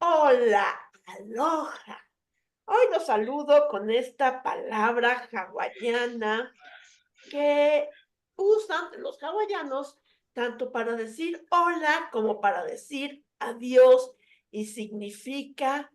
Hola, aloha. Hoy los saludo con esta palabra hawaiana que usan los hawaianos tanto para decir hola como para decir adiós y significa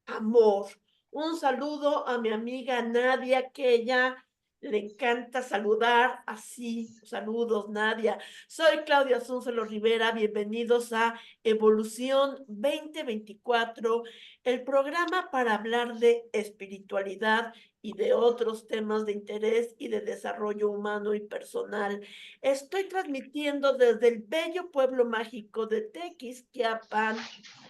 amor. Un saludo a mi amiga Nadia, que ella le encanta saludar así. Saludos, Nadia. Soy Claudia Suncelo Rivera. Bienvenidos a Evolución 2024, el programa para hablar de espiritualidad y de otros temas de interés y de desarrollo humano y personal. Estoy transmitiendo desde el bello pueblo mágico de Tequisquiapan,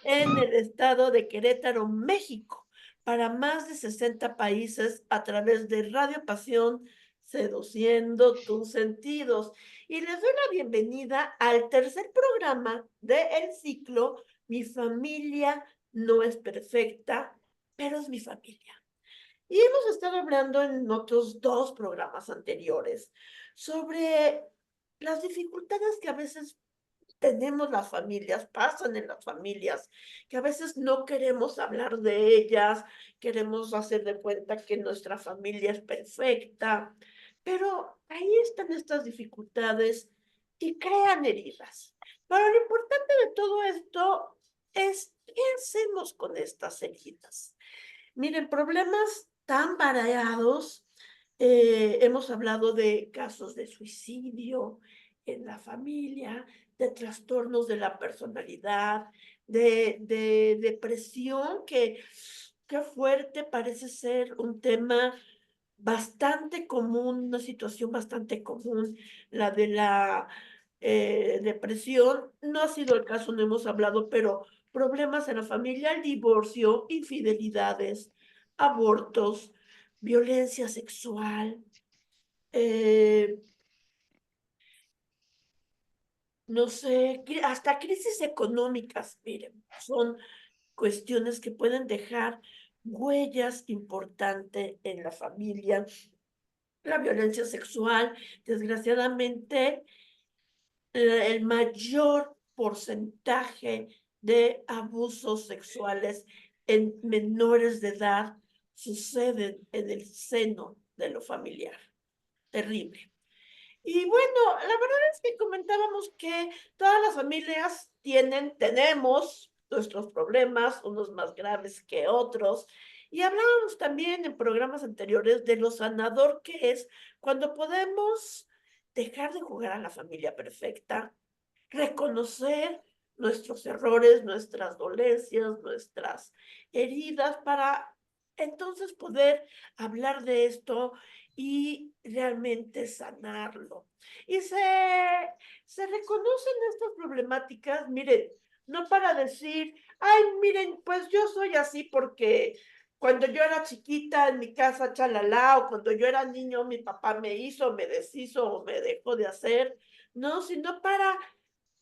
en el estado de Querétaro, México, para más de 60 países a través de Radio Pasión, seduciendo tus sentidos. Y les doy la bienvenida al tercer programa del ciclo Mi familia no es perfecta, pero es mi familia. Y hemos estado hablando en otros dos programas anteriores sobre las dificultades que a veces tenemos las familias, pasan en las familias, que a veces no queremos hablar de ellas, queremos hacer de cuenta que nuestra familia es perfecta, pero ahí están estas dificultades y crean heridas. Pero lo importante de todo esto es qué hacemos con estas heridas. Miren, problemas tan variados. Hemos hablado de casos de suicidio en la familia, de trastornos de la personalidad, de depresión, que qué fuerte parece ser un tema bastante común, una situación bastante común, la de la depresión. No ha sido el caso, no hemos hablado, pero problemas en la familia, el divorcio, infidelidades, abortos, violencia sexual, eh, no sé, hasta crisis económicas, miren, son cuestiones que pueden dejar huellas importantes en la familia. La violencia sexual, desgraciadamente, el mayor porcentaje de abusos sexuales en menores de edad suceden en el seno de lo familiar. Terrible. Y bueno, la verdad es que comentábamos que todas las familias tenemos nuestros problemas, unos más graves que otros. Y hablábamos también en programas anteriores de lo sanador que es cuando podemos dejar de jugar a la familia perfecta, reconocer nuestros errores, nuestras dolencias, nuestras heridas, para entonces poder hablar de esto y realmente sanarlo. Y se reconocen estas problemáticas, miren, no para decir, ay, miren, pues yo soy así porque cuando yo era chiquita en mi casa, chalala, o cuando yo era niño, mi papá me hizo, me deshizo o me dejó de hacer, no, sino para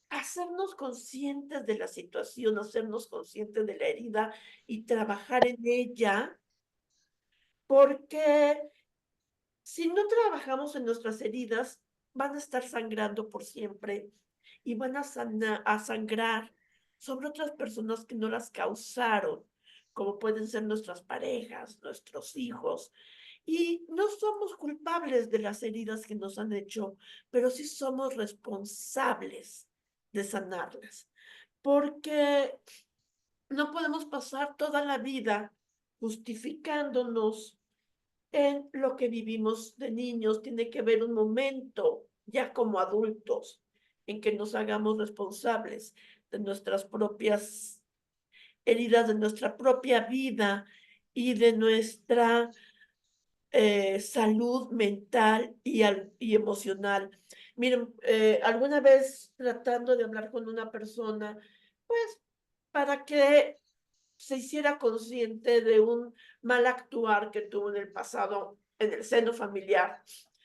hacernos conscientes de la situación, hacernos conscientes de la herida y trabajar en ella, porque si no trabajamos en nuestras heridas, van a estar sangrando por siempre y van a sangrar sobre otras personas que no las causaron, como pueden ser nuestras parejas, nuestros hijos. Y no somos culpables de las heridas que nos han hecho, pero sí somos responsables de sanarlas, porque no podemos pasar toda la vida justificándonos en lo que vivimos de niños. Tiene que haber un momento, ya como adultos, en que nos hagamos responsables de nuestras propias heridas, de nuestra propia vida y de nuestra salud mental y emocional. Miren, alguna vez tratando de hablar con una persona, pues para que se hiciera consciente de un mal actuar que tuvo en el pasado en el seno familiar.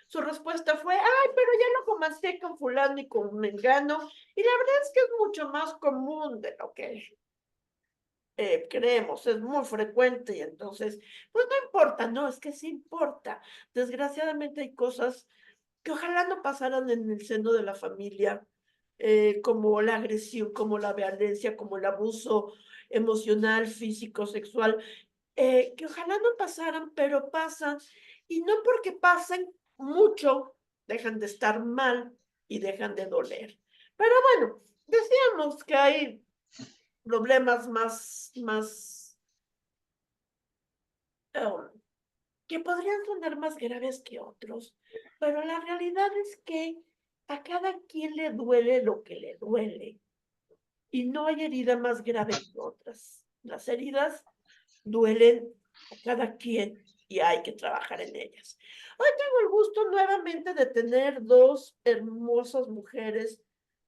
Su respuesta fue, ay, pero ya lo comencé con fulano y con mengano, y la verdad es que es mucho más común de lo que creemos, es muy frecuente, y entonces, pues no importa, no, es que sí importa. Desgraciadamente hay cosas que ojalá no pasaran en el seno de la familia, como la agresión, como la violencia, como el abuso emocional, físico, sexual, que ojalá no pasaran, pero pasan, y no porque pasen mucho, dejan de estar mal y dejan de doler. Pero bueno, decíamos que hay problemas más, em, que podrían sonar más graves que otros, pero la realidad es que a cada quien le duele lo que le duele, y no hay herida más grave que otras. Las heridas duelen a cada quien y hay que trabajar en ellas. Hoy tengo el gusto nuevamente de tener dos hermosas mujeres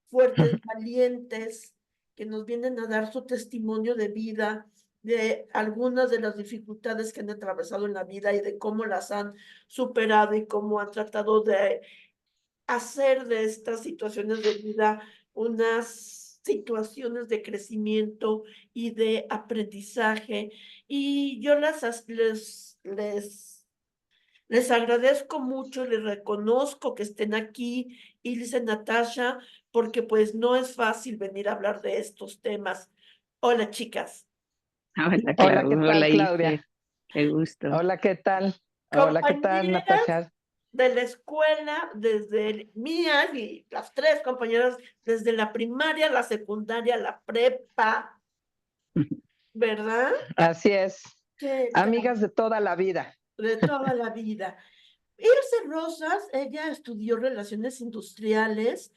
fuertes, valientes, que nos vienen a dar su testimonio de vida, de algunas de las dificultades que han atravesado en la vida y de cómo las han superado y cómo han tratado de hacer de estas situaciones de vida unas situaciones de crecimiento y de aprendizaje. Y yo les agradezco mucho, les reconozco que estén aquí, Ilse, Natasha, porque pues no es fácil venir a hablar de estos temas. Hola, chicas. Hola, Hola, ¿qué tal, Hola, Ilse. Claudia? Qué gusto. Hola, ¿qué tal? Hola, ¿qué tal, Compañeras Natasha? de la escuela, mías y las tres compañeras, desde la primaria, la secundaria, la prepa, ¿verdad? Así es, ¿Qué tal? amigas de toda la vida. De toda la vida. Ilse Rosas, ella estudió relaciones industriales,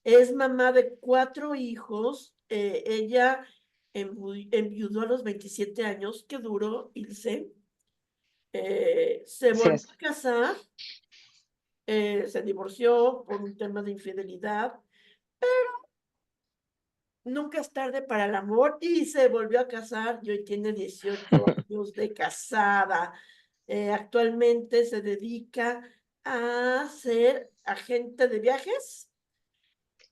es mamá de 4 hijos, ella enviudó a los 27 años, qué duro, Ilse, se Así volvió es. a casar, se divorció por un tema de infidelidad. Nunca es tarde para el amor y se volvió a casar y hoy tiene 18 años de casada. Actualmente se dedica a ser agente de viajes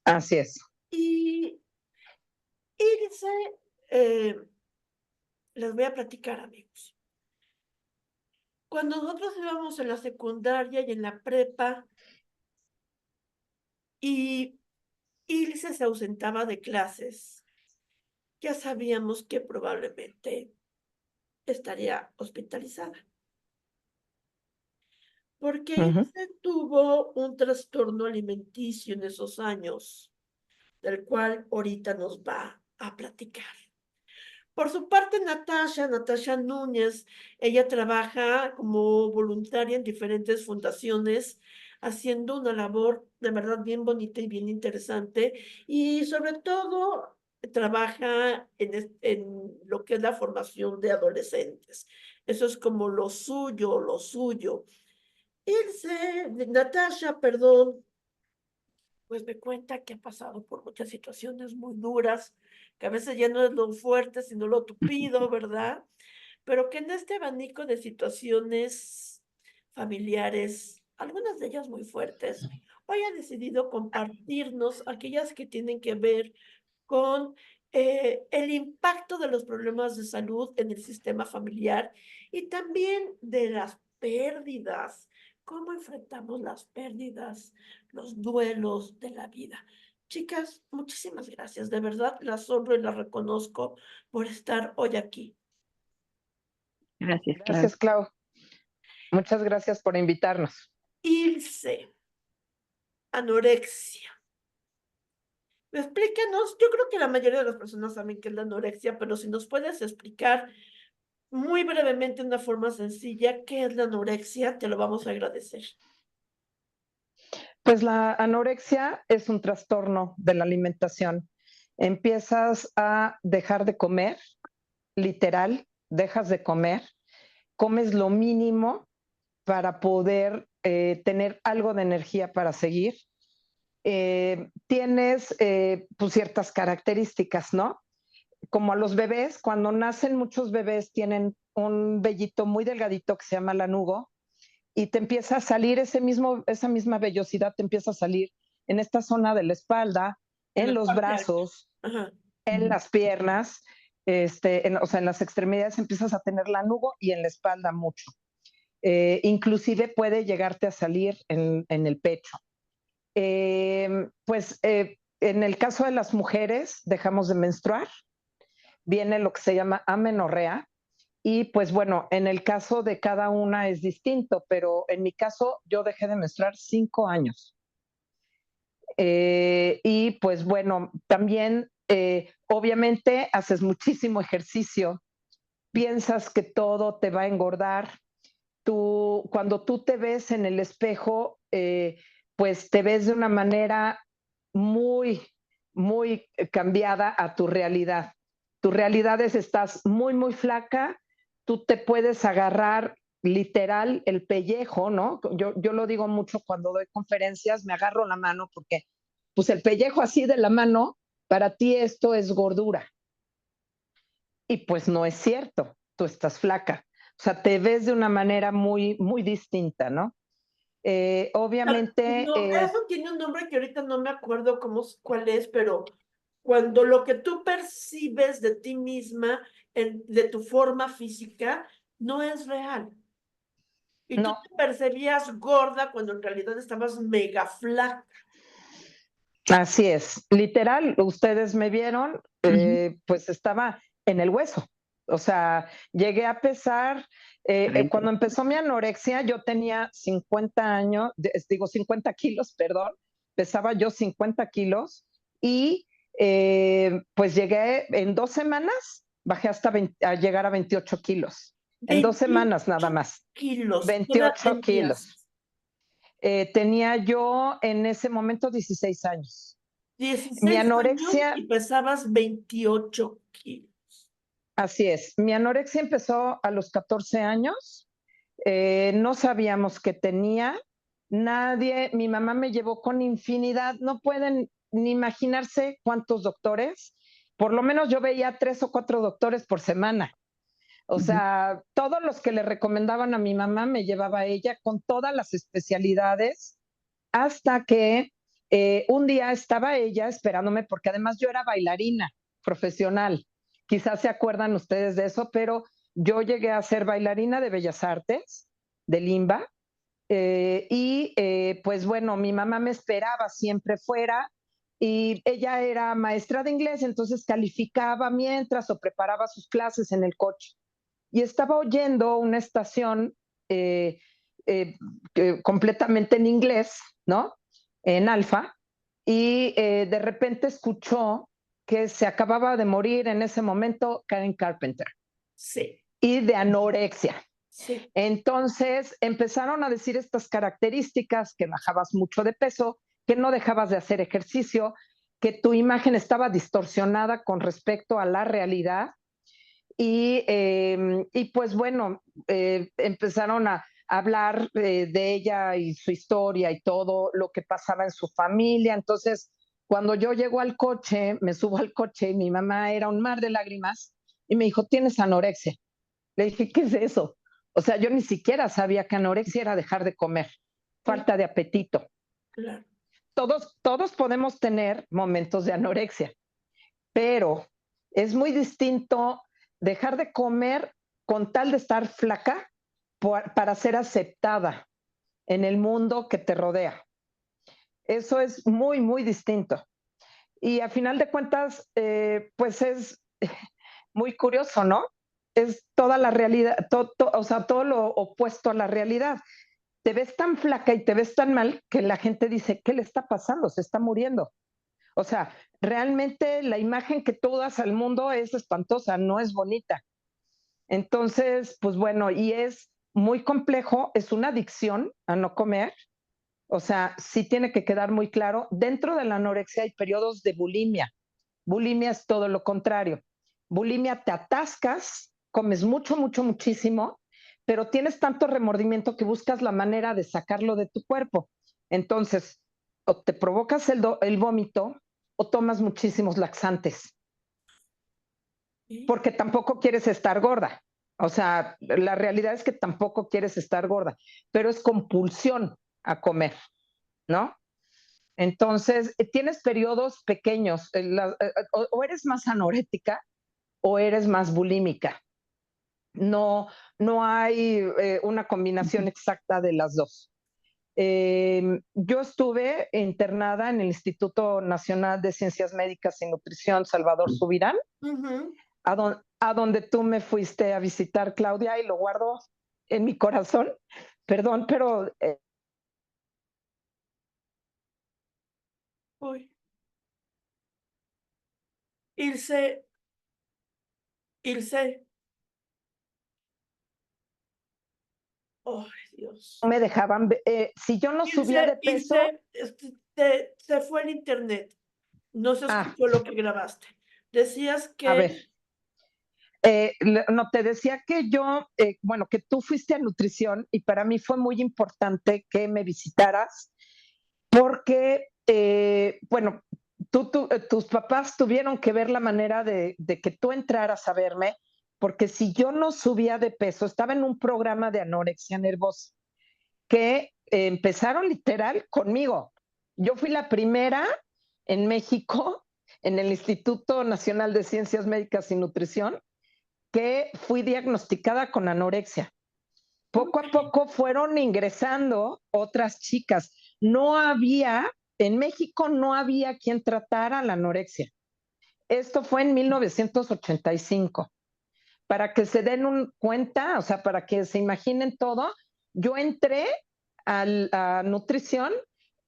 Así es. y dice, eh, les voy a platicar, amigos. Cuando nosotros íbamos en la secundaria y en la prepa y Ilse se ausentaba de clases, ya sabíamos que probablemente estaría hospitalizada. Porque Ujú. Ilse tuvo un trastorno alimenticio en esos años, del cual ahorita nos va a platicar. Por su parte, Natasha Núñez, ella trabaja como voluntaria en diferentes fundaciones, haciendo una labor de verdad bien bonita y bien interesante, y sobre todo trabaja en lo que es la formación de adolescentes. Eso es como lo suyo, lo suyo. Natasha, perdón, pues me cuenta que ha pasado por muchas situaciones muy duras, que a veces ya no es lo fuerte, sino lo tupido, ¿verdad? Pero que en este abanico de situaciones familiares, algunas de ellas muy fuertes, hoy ha decidido compartirnos aquellas que tienen que ver con el impacto de los problemas de salud en el sistema familiar y también de las pérdidas, cómo enfrentamos las pérdidas, los duelos de la vida. Chicas, muchísimas gracias, de verdad las honro y las reconozco por estar hoy aquí. Gracias, Clau. Gracias, Clau. Muchas gracias por invitarnos. Ilse, anorexia. Explícanos, yo creo que la mayoría de las personas saben qué es la anorexia, pero si nos puedes explicar muy brevemente, de una forma sencilla, qué es la anorexia, te lo vamos a agradecer. Pues la anorexia es un trastorno de la alimentación. Empiezas a dejar de comer, literal, dejas de comer, comes lo mínimo para poder tener algo de energía para seguir. Tienes pues ciertas características, ¿no? Como a los bebés, cuando nacen muchos bebés tienen un vellito muy delgadito que se llama lanugo y te empieza a salir esa misma vellosidad, te empieza a salir en esta zona de la espalda, En en la los parte alta. brazos, Ajá. en las piernas, o sea, en las extremidades empiezas a tener lanugo y en la espalda mucho. Inclusive puede llegarte a salir en el pecho. Pues en el caso de las mujeres, dejamos de menstruar, viene lo que se llama amenorrea, y pues bueno, en el caso de cada una es distinto, pero en mi caso yo dejé de menstruar 5 años. Y pues bueno, también obviamente haces muchísimo ejercicio, piensas que todo te va a engordar. Cuando tú te ves en el espejo, pues te ves de una manera muy, muy cambiada a tu realidad. Tu realidad es, estás muy, muy flaca, tú te puedes agarrar literal el pellejo, ¿no? Yo lo digo mucho cuando doy conferencias, me agarro la mano porque pues el pellejo así de la mano, para ti esto es gordura. Y pues no es cierto, tú estás flaca. O sea, te ves de una manera muy, muy distinta, ¿no? Obviamente, No, eso tiene un nombre que ahorita no me acuerdo cuál es, pero cuando lo que tú percibes de ti misma, de tu forma física, no es real. Y tú no, te percibías gorda cuando en realidad estabas mega flaca. así es. Literal, ustedes me vieron, pues estaba en el hueso. O sea, llegué a pesar, cuando empezó mi anorexia, yo tenía 50 años, digo 50 kilos, perdón, pesaba yo 50 kilos y pues llegué en 2 semanas, bajé hasta a llegar a 28 kilos. En 2 semanas nada 28 más. kilos. ¿Qué edad 28 tenías? kilos. Tenía yo en ese momento 16 años. Mi 16 años anorexia, y pesabas 28 kilos. así es, mi anorexia empezó a los 14 años, no sabíamos qué tenía, nadie, mi mamá me llevó con infinidad, no pueden ni imaginarse cuántos doctores, por lo menos yo veía 3 o 4 doctores por semana. O sea, todos los que le recomendaban a mi mamá me llevaba a ella con todas las especialidades hasta que un día estaba ella esperándome, porque además yo era bailarina profesional. Quizás se acuerdan ustedes de eso, pero yo llegué a ser bailarina de Bellas Artes, de Limba, pues bueno, mi mamá me esperaba siempre fuera y ella era maestra de inglés, entonces calificaba mientras o preparaba sus clases en el coche. Y estaba oyendo una estación eh, eh, completamente en inglés, ¿no? En alfa, y de repente escuchó que se acababa de morir en ese momento Karen Carpenter. Sí. Y de anorexia. Sí. Entonces empezaron a decir estas características, que bajabas mucho de peso, que no dejabas de hacer ejercicio, que tu imagen estaba distorsionada con respecto a la realidad. Y pues bueno, empezaron a hablar de ella y su historia y todo lo que pasaba en su familia. Entonces, cuando yo llego al coche, me subo al coche y mi mamá era un mar de lágrimas y me dijo, ¿tienes anorexia? Le dije, ¿qué es eso? O sea, yo ni siquiera sabía que anorexia era dejar de comer, falta de apetito. Claro. Todos podemos tener momentos de anorexia, pero es muy distinto dejar de comer con tal de estar flaca para ser aceptada en el mundo que te rodea. Eso es muy, muy distinto. Y a final de cuentas, pues es muy curioso, ¿no? Es toda la realidad, o sea, todo lo opuesto a la realidad. Te ves tan flaca y te ves tan mal que la gente dice, ¿qué le está pasando? Se está muriendo. O sea, realmente la imagen que tú das al mundo es espantosa, no es bonita. Entonces, pues bueno, y es muy complejo, es una adicción a no comer. O sea, sí tiene que quedar muy claro, dentro de la anorexia hay periodos de bulimia. Bulimia es todo lo contrario. Bulimia te atascas, comes mucho, mucho, muchísimo, pero tienes tanto remordimiento que buscas la manera de sacarlo de tu cuerpo. Entonces, o te provocas el vómito o tomas muchísimos laxantes, ¿Sí? porque tampoco quieres estar gorda. O sea, la realidad es que tampoco quieres estar gorda, pero es compulsión a comer, ¿no? Entonces, tienes periodos pequeños, o eres más anorética o eres más bulímica. No, no hay una combinación exacta de las dos. Yo estuve internada en el Instituto Nacional de Ciencias Médicas y Nutrición Salvador Subirán, a donde tú me fuiste a visitar, Claudia, y lo guardo en mi corazón. Perdón, pero Uy. Ilse, Ilse. Oh, Dios. me dejaban, si yo no subía de peso. Se fue el internet. No se Ah, escuchó lo que grabaste. Decías a ver. que... No, te decía que yo, bueno, que tú fuiste a nutrición y para mí fue muy importante que me visitaras porque, bueno, tus papás tuvieron que ver la manera de que tú entraras a verme, porque si yo no subía de peso, estaba en un programa de anorexia nervosa que empezaron literal conmigo. Yo fui la primera en México, en el Instituto Nacional de Ciencias Médicas y Nutrición, que fui diagnosticada con anorexia. Poco a poco fueron ingresando otras chicas. No había, en México no había quien tratara la anorexia. Esto fue en 1985. Para que se den cuenta, o sea, para que se imaginen todo, yo entré a nutrición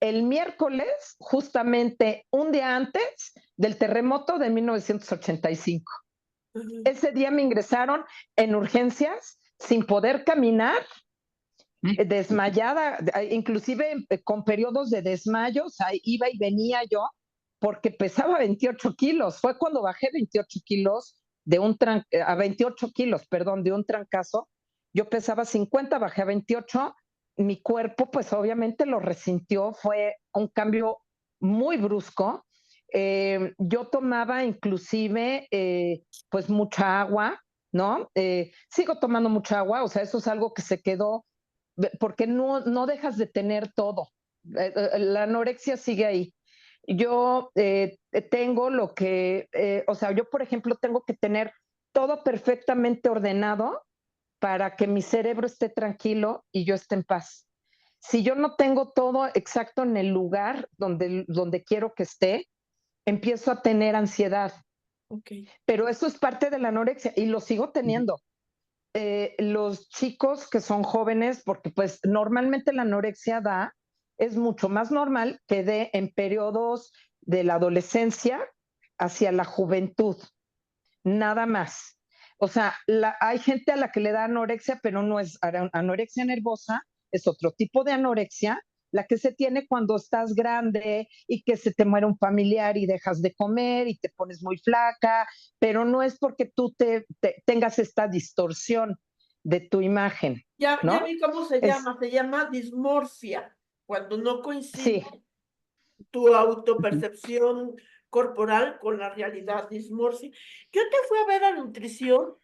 el miércoles, justamente un día antes del terremoto de 1985. Ese día me ingresaron en urgencias sin poder caminar, desmayada, inclusive con periodos de desmayo, o sea, iba y venía yo porque pesaba 28 kilos. Fue cuando bajé 28 kilos a 28 kilos, perdón, de un trancazo. Yo pesaba 50, bajé a 28. Mi cuerpo, pues obviamente lo resintió, fue un cambio muy brusco. Yo tomaba inclusive, pues mucha agua, ¿no? Sigo tomando mucha agua, o sea, eso es algo que se quedó porque no dejas de tener todo. La anorexia sigue ahí. Yo tengo o sea, yo por ejemplo tengo que tener todo perfectamente ordenado para que mi cerebro esté tranquilo y yo esté en paz. Si yo no tengo todo exacto en el lugar donde quiero que esté, empiezo a tener ansiedad. Okay. Pero eso es parte de la anorexia y lo sigo teniendo. Los chicos que son jóvenes, porque pues normalmente la anorexia es mucho más normal que dé en periodos de la adolescencia hacia la juventud, nada más. O sea, hay gente a la que le da anorexia, pero no es anorexia nervosa, es otro tipo de anorexia, la que se tiene cuando estás grande y que se te muere un familiar y dejas de comer y te pones muy flaca, pero no es porque tú tengas esta distorsión de tu imagen, Ya ¿no? vi cómo se llama dismorfia, cuando no coincide Sí, tu autopercepción corporal con la realidad, dismorfia. Yo te fui a ver a nutrición,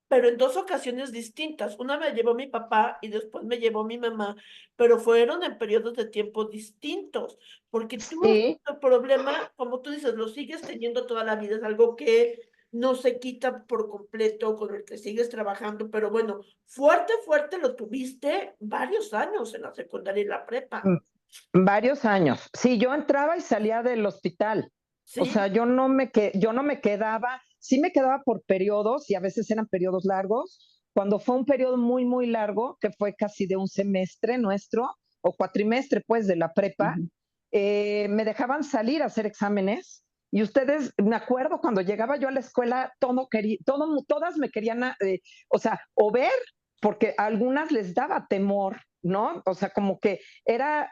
pero en dos ocasiones distintas. Una me llevó mi papá y después me llevó mi mamá, pero fueron en periodos de tiempo distintos, porque tú sí. el problema, como tú dices, lo sigues teniendo toda la vida, es algo que no se quita por completo, con el que sigues trabajando, pero bueno, fuerte, fuerte lo tuviste varios años en la secundaria y la prepa, Varios años. Sí, yo entraba y salía del hospital. O ¿sí? sea, yo no me quedaba, sí me quedaba por periodos y a veces eran periodos largos. Cuando fue un periodo muy, muy largo, que fue casi de un semestre nuestro, o cuatrimestre, pues, de la prepa, me dejaban salir a hacer exámenes. Y ustedes, me acuerdo cuando llegaba yo a la escuela, todas me querían, o sea, o ver, porque a algunas les daba temor, ¿no? O sea, como que era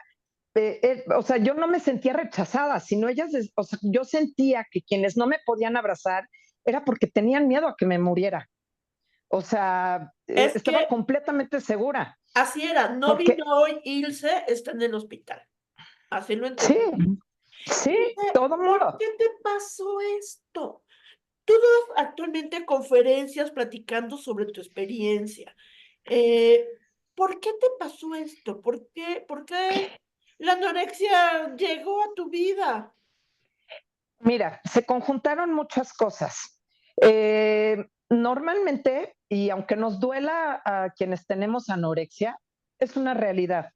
o sea, yo no me sentía rechazada, sino o sea, yo sentía que quienes no me podían abrazar era porque tenían miedo a que me muriera. O sea, Es estaba que completamente segura. así era, no Porque vino hoy Ilse, está en el hospital, así lo sí, entendí. sí, Ilse, todo ¿por mundo. qué te pasó esto? Tú das actualmente conferencias platicando sobre tu experiencia. Eh, ¿Por qué te pasó esto? Por qué la anorexia llegó a tu vida? Mira, se conjuntaron muchas cosas. Normalmente, y aunque nos duela a quienes tenemos anorexia, es una realidad.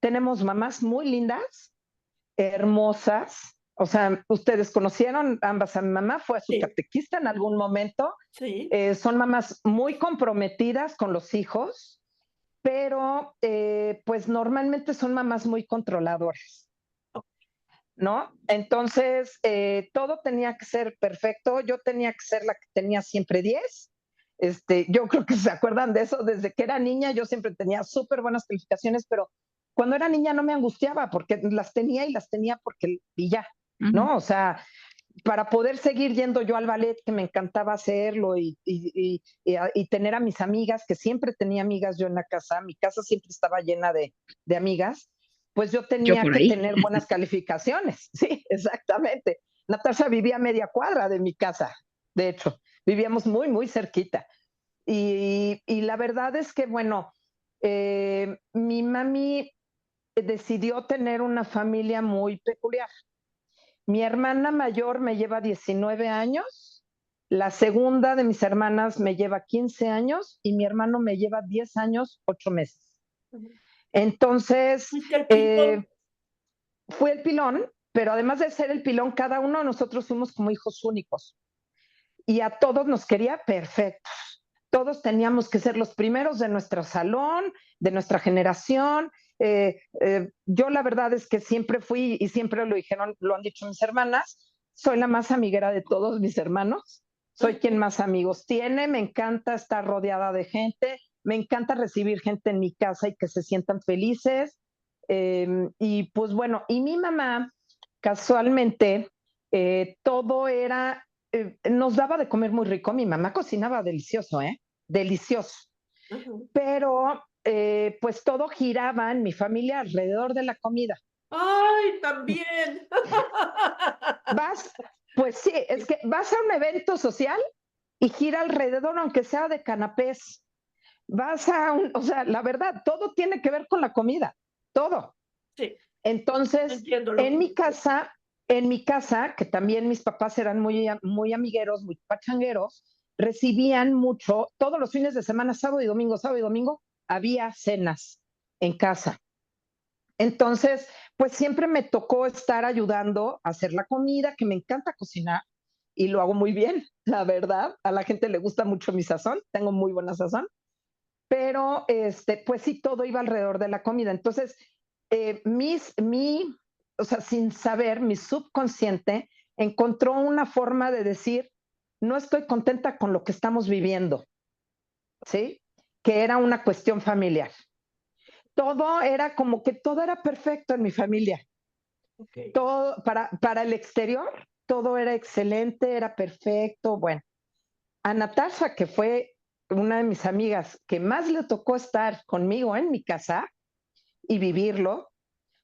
tenemos mamás muy lindas, hermosas. O sea, ustedes conocieron ambas a mi mamá, fue su Sí. catequista en algún momento. Sí. Son mamás muy comprometidas con los hijos, pero pues normalmente son mamás muy controladoras, ¿no? Entonces, todo tenía que ser perfecto, yo tenía que ser la que tenía siempre 10. Yo creo que se acuerdan de eso, desde que era niña yo siempre tenía súper buenas calificaciones, pero cuando era niña no me angustiaba porque las tenía y las tenía porque, y ya, ¿no? O sea, para poder seguir yendo yo al ballet, que me encantaba hacerlo, y tener a mis amigas, que siempre tenía amigas yo en la casa, mi casa siempre estaba llena de amigas, pues yo Yo tenía por que ahí. tener buenas calificaciones. Sí, exactamente. Natasha vivía a media cuadra de mi casa, de hecho, vivíamos muy, muy cerquita. Y la verdad es que, bueno, mi mami decidió tener una familia muy peculiar. Mi hermana mayor me lleva 19 años, la segunda de mis hermanas me lleva 15 años y mi hermano me lleva 10 años, 8 meses. Entonces, ¿Fuiste el pilón? fue el pilón, pero además de ser el pilón, cada uno de nosotros fuimos como hijos únicos y a todos nos quería perfectos. Todos teníamos que ser los primeros de nuestro salón, de nuestra generación. Yo la verdad es que siempre fui, y siempre lo dijeron, lo han dicho mis hermanas, soy la más amiguera de todos mis hermanos, soy quien más amigos tiene, me encanta estar rodeada de gente, me encanta recibir gente en mi casa y que se sientan felices. Y pues bueno, y mi mamá, casualmente, todo era, nos daba de comer muy rico, mi mamá cocinaba delicioso, delicioso, pero pues todo giraba en mi familia alrededor de la comida. ¡Ay, también! Vas, pues sí, es que vas a un evento social y gira alrededor, aunque sea de canapés. Vas a un, o sea, la verdad, todo tiene que ver con la comida, todo. Sí, Entonces, entiendo lo en que mi casa, en mi casa, que también mis papás eran muy, muy amigueros, muy pachangueros, recibían mucho, todos los fines de semana, sábado y domingo, había cenas en casa. Entonces, pues siempre me tocó estar ayudando a hacer la comida, que me encanta cocinar y lo hago muy bien, la verdad. A la gente le gusta mucho mi sazón, tengo muy buena sazón, pero pues sí, todo iba alrededor de la comida. Entonces, o sea, sin saber, mi subconsciente encontró una forma de decir, no estoy contenta con lo que estamos viviendo, ¿sí? Que era una cuestión familiar. Todo era como que todo era perfecto en mi familia. Okay. Todo, para el exterior, todo era excelente, era perfecto. Bueno, a Natasha, que fue una de mis amigas que más le tocó estar conmigo en mi casa y vivirlo,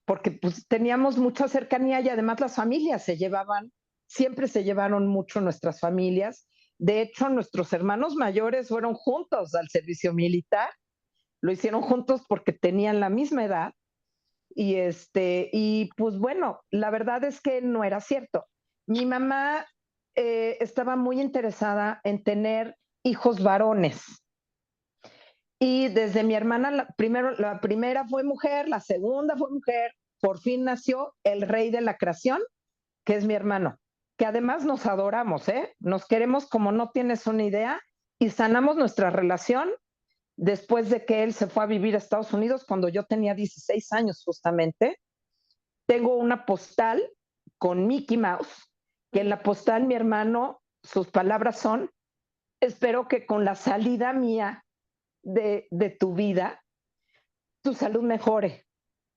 porque pues teníamos mucha cercanía y además las familias se llevaban, siempre se llevaron mucho nuestras familias. De hecho, nuestros hermanos mayores fueron juntos al servicio militar, lo hicieron juntos porque tenían la misma edad. Y pues bueno, la verdad es que no era cierto. Mi mamá estaba muy interesada en tener hijos varones. Y desde mi hermana, la primera fue mujer, la segunda fue mujer, por fin nació el rey de la creación, que es mi hermano, que además nos adoramos, ¿eh? Nos queremos como no tienes una idea y sanamos nuestra relación después de que él se fue a vivir a Estados Unidos cuando yo tenía 16 años justamente. Tengo una postal con Mickey Mouse, que en la postal mi hermano, sus palabras son, espero que con la salida mía de tu vida, tu salud mejore.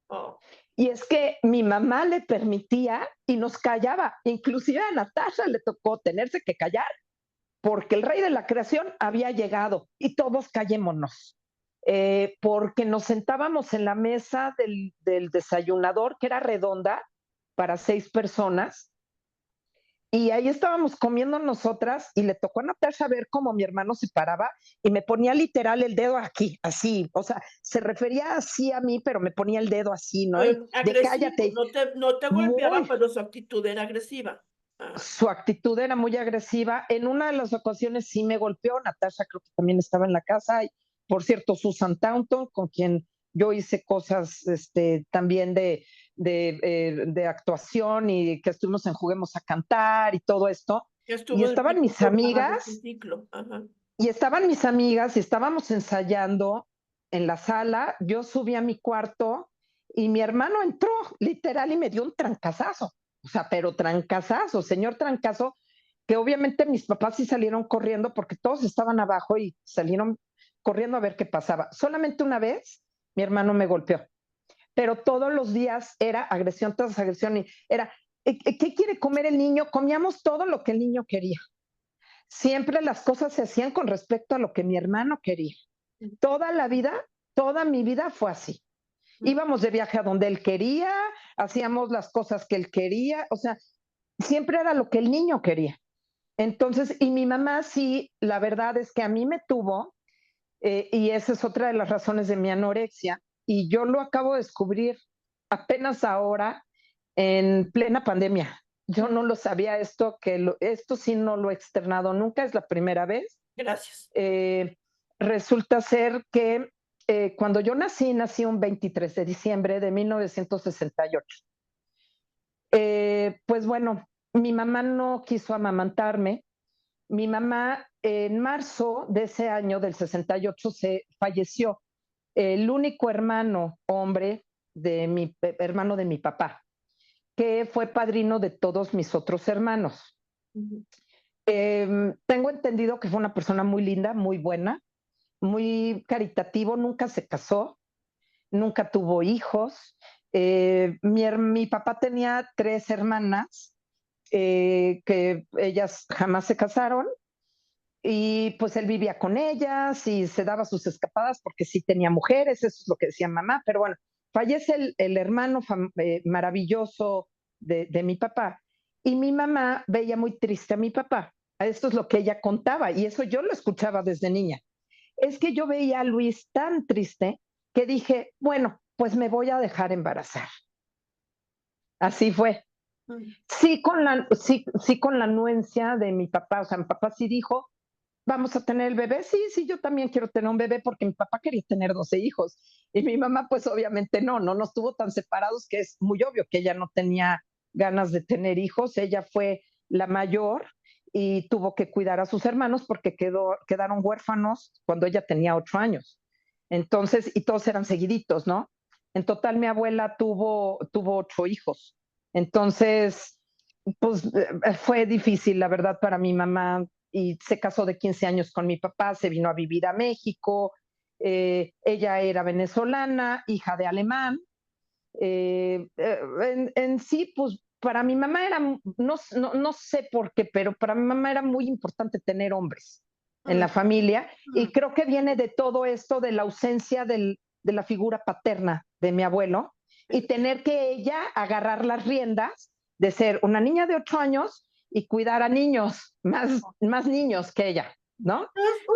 Oh. Y es que mi mamá le permitía y nos callaba, inclusive a Natasha le tocó tenerse que callar, porque el rey de la creación había llegado y todos callémonos. Porque nos sentábamos en la mesa del desayunador, que era redonda para 6 personas, y ahí estábamos comiendo nosotras y le tocó a Natasha ver cómo mi hermano se paraba y me ponía literal el dedo aquí, así, o sea, se refería así a mí, pero me ponía el dedo así, ¿no? Y de Agresivo, cállate, no te golpeaba, muy, pero su actitud era agresiva. su actitud era muy agresiva. En una de las ocasiones sí me golpeó, Natasha creo que también estaba en la casa, y, por cierto, Susan Taunton, con quien yo hice cosas también de actuación y que estuvimos en Juguemos a Cantar y todo esto. Que Y estuvo en estaban mis acabando su amigas, ciclo. Ajá. y estaban mis amigas y estábamos ensayando en la sala. Yo subí a mi cuarto y mi hermano entró literal y me dio un trancazazo. O sea, pero trancazazo, señor trancazo, que obviamente mis papás sí salieron corriendo porque todos estaban abajo y salieron corriendo a ver qué pasaba. Solamente una vez mi hermano me golpeó, pero todos los días era agresión tras agresión y era, ¿qué quiere comer el niño? Comíamos todo lo que el niño quería. Siempre las cosas se hacían con respecto a lo que mi hermano quería. Toda la vida, toda mi vida fue así. Íbamos de viaje a donde él quería, hacíamos las cosas que él quería, o sea, siempre era lo que el niño quería. Entonces, y mi mamá sí, la verdad es que a mí me tuvo, y esa es otra de las razones de mi anorexia, y yo lo acabo de descubrir apenas ahora en plena pandemia. Yo no lo sabía esto, esto sí no lo he externado nunca, es la primera vez. Gracias. Resulta ser que cuando yo nací un 23 de diciembre de 1968. Pues bueno, mi mamá no quiso amamantarme. Mi mamá en marzo de ese año, del 68, se falleció. El único hermano hombre hermano de mi papá, que fue padrino de todos mis otros hermanos. Tengo entendido que fue una persona muy linda, muy buena, muy caritativo, nunca se casó, nunca tuvo hijos. Mi papá tenía 3 hermanas que ellas jamás se casaron y pues él vivía con ellas y se daba sus escapadas porque sí tenía mujeres, eso es lo que decía mamá, pero bueno, fallece el hermano maravilloso de mi papá y mi mamá veía muy triste a mi papá. Esto es lo que ella contaba y eso yo lo escuchaba desde niña. Es que yo veía a Luis tan triste que dije, bueno, pues me voy a dejar embarazar. Así fue. Sí, con la anuencia de mi papá, o sea, mi papá sí dijo, vamos a tener el bebé. Sí, sí, yo también quiero tener un bebé porque mi papá quería tener 12 hijos y mi mamá pues obviamente no nos tuvo tan separados que es muy obvio que ella no tenía ganas de tener hijos. Ella fue la mayor y tuvo que cuidar a sus hermanos porque quedaron huérfanos cuando ella tenía 8 años. Entonces, y todos eran seguiditos, ¿no? En total mi abuela tuvo 8 hijos. Entonces, pues fue difícil, la verdad, para mi mamá y se casó de 15 años con mi papá, se vino a vivir a México, ella era venezolana, hija de alemán. En sí, pues para mi mamá era, no sé por qué, pero para mi mamá era muy importante tener hombres en la familia y creo que viene de todo esto, de la ausencia de la figura paterna de mi abuelo y tener que ella agarrar las riendas de ser una niña de 8 años y cuidar a niños, más niños que ella, ¿no? Una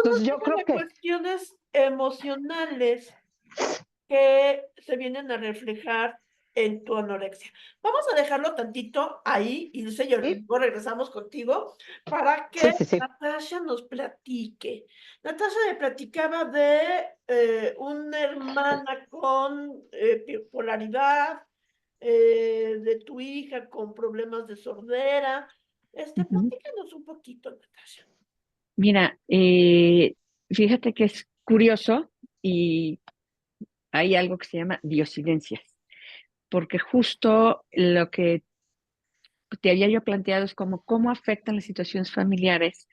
Entonces yo serie creo de que... cuestiones emocionales que se vienen a reflejar en tu anorexia. Vamos a dejarlo tantito ahí, y Ilse, y Sí, luego regresamos contigo para sí, que sí, sí. Natasha nos platique. Natasha me platicaba de una hermana con bipolaridad, de tu hija con problemas de sordera. Ujú. Platícanos un poquito, Natasha. Mira, fíjate que es curioso y hay algo que se llama diosidencias, porque justo lo que te había yo planteado es como cómo afectan las situaciones familiares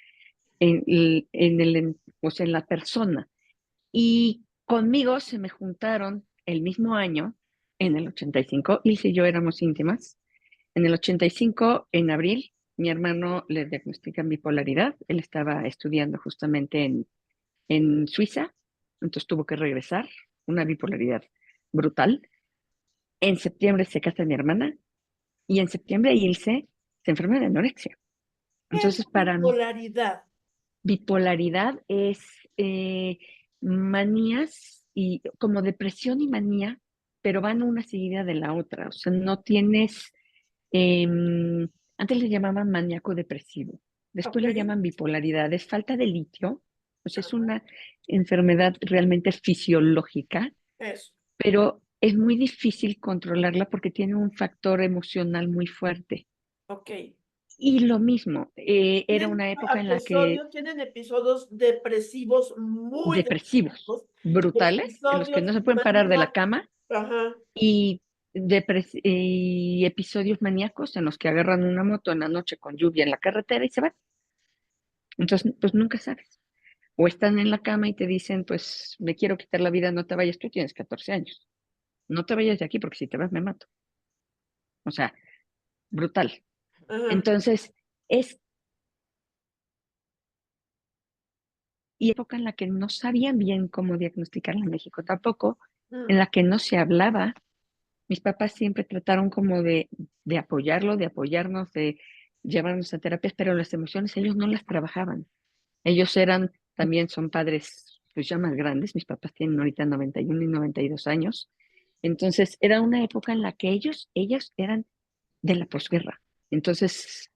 o sea, en la persona. Y conmigo se me juntaron el mismo año, en el 85, Ilse y yo éramos íntimas. En el 85, en abril, mi hermano le diagnostican bipolaridad. Él estaba estudiando justamente en Suiza, entonces tuvo que regresar, una bipolaridad brutal. En septiembre se casa mi hermana y en septiembre Ilse se enferma de anorexia. ¿Qué es Entonces, la para mí, bipolaridad? bipolaridad es manías y como depresión y manía, pero van una seguida de la otra. O sea, no tienes, antes le llamaban maníaco depresivo, después Ok. le llaman bipolaridad, es falta de litio, o sea, es una enfermedad realmente fisiológica, Eso. pero es muy difícil controlarla porque tiene un factor emocional muy fuerte. Ok. Y lo mismo, era una época en la que Tienen episodios depresivos muy depresivos, depresivos, brutales, en los que episodios no se pueden parar de la maníacos, cama, ajá, y, y episodios maníacos en los que agarran una moto en la noche con lluvia en la carretera y se van. Entonces, pues nunca sabes. O están en la cama y te dicen, pues me quiero quitar la vida, no te vayas, tú tienes 14 años. No te vayas de aquí porque si te vas me mato. O sea, brutal. ajá. Entonces, es y época en la que no sabían bien cómo diagnosticarla en México tampoco, en Mm. la que no se hablaba. Mis papás siempre trataron como de apoyarlo, de apoyarnos, de llevarnos a terapias, pero las emociones ellos no las trabajaban. Ellos eran, también son padres pues ya más grandes, mis papás tienen ahorita 91 y 92 años. Entonces era una época en la que ellas eran de la posguerra. Entonces,